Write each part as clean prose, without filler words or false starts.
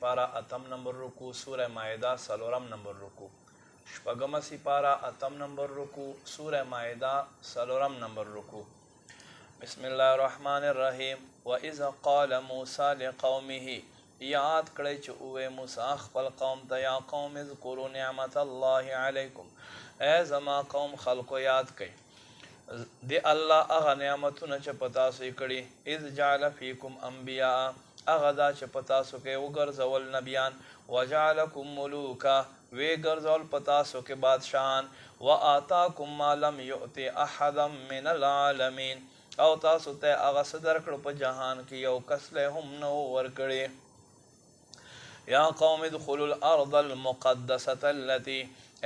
سپارہ اتم نمبر رکو سورہ مائدہ سلورم نمبر رکو شپگم سپارہ اتم نمبر رکو سورہ مائدہ سلورم نمبر رکو بسم اللہ الرحمن الرحیم وَإِذَا قَالَ مُوسَى لِقَوْمِهِ یاد کړئ چې اوے موسی خپل قوم ته یا قوم اذکروا نعمت الله علیکم اے زما قوم خلقو یاد کړئ دی الله هغه نعمتونه چې پتا سو کړي اذ جعل فیکم انبیاء هغه دا چې پتا سو کې وګرځول نبیان وجعلکم ملوکا وی ګرځول پتا سو کې بادشاہان وآتاکم ما لم یؤت احدا من العالمین او تاسو ته هغه صدر کړو په جهان کې یو کس له هم نو ورکړي یا قوم ادخلوا الارض المقدسه التي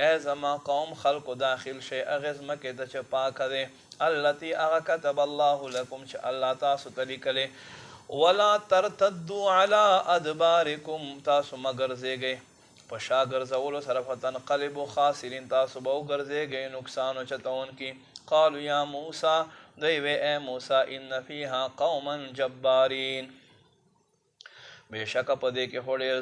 ای زما قوم خلق داخل شي هغه ځمکې ته چې پاکه ده التي هغه كتب الله لكم چې الله تاسو ته لیکلي ولا ترتدوا على ادباركم تاسو مگر زیږئ په شا ګرځولو سره فتنقلبوا خاسرین تاسو به وګرځئ نقصان چتون کی قالوا یا موسی دوی اے موسی ان فیها قوما جبارین بشک په دې کې هډیر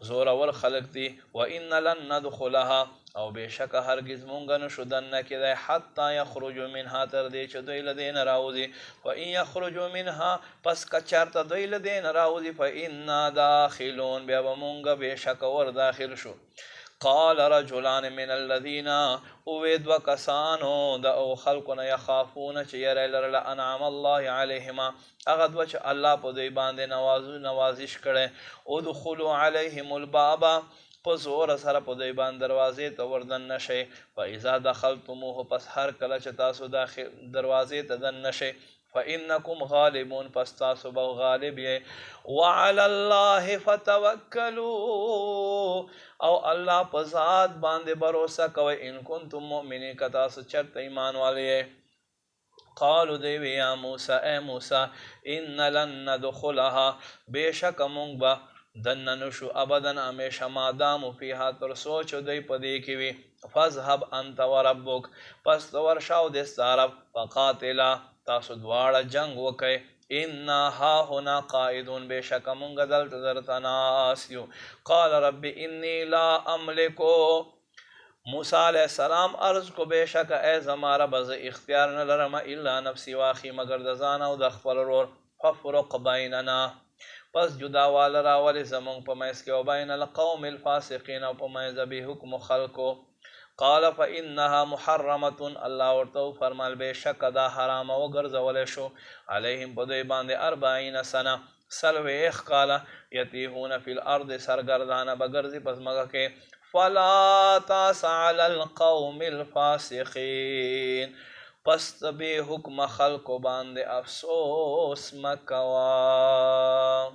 زورور خلق دي و ان لن ندخلها او بشک هرگز مونږ نشو دننه کېدای حتی یخرجوا منها تر دې چې دوی له دې نه راوځي و ان یخرجوا منها پس که چېرته دوی له دې نه راوځي فانا داخلون بیا به مونږ بشک ور داخل شو قال رجلان من الذين اوید و کسانو د او خلقنا یخافون چې یری لرله انعام الله علیهما هغه دوه چې الله په دوی باندې نوازش کړي ادخلوا علیهم الباب په زور سره په دوی باندې دروازې ته وردن نشئ فاذا دخلتموه پس هر کله چې تاسو داخل دروازې ته دن نشئ فإنكم غالبون پس تاسو به غالب یې وعلى الله فتوکلوا او الله په ذات باندې باور کوئ ان کنتم مؤمنین که تاسو چرته ایمان والي یې قالوا دی یا موسی اے موسی ان لن ندخلها بشک مونږ به دننه نشو ابدا همیشه مادام فیها تر سوچ دوی په دې کې وي فاذهب انت وربک پس ورشاو دې ستا رب فقاتلا تاسو دواړه جنگ وکئ انا ها هنا قائدون بشک مونږ دلته درته ناست یو قال رب انی لا املکو موسی علیہ السلام عرض کو بشک ای زما رب ز اختیار نه لرم الا نفسی واخی مگر د ځان او د خپل ورور ففرق بیننا پس جدا وال راول زمون په مېس کې او بین القوم الفاسقین او په مېز به حکم خلقو قال فإنها محرمة الله ورته فرمال بشک دا حرام او ګرځول شو علیهم په دوی باندې 40 سنه سلويخ قال یتیهون فی الارض سرګردانه بګرځي پس مګه کې فلا تاس علی القوم الفاسقین پس به حکم خلق باندې افسوس مکوا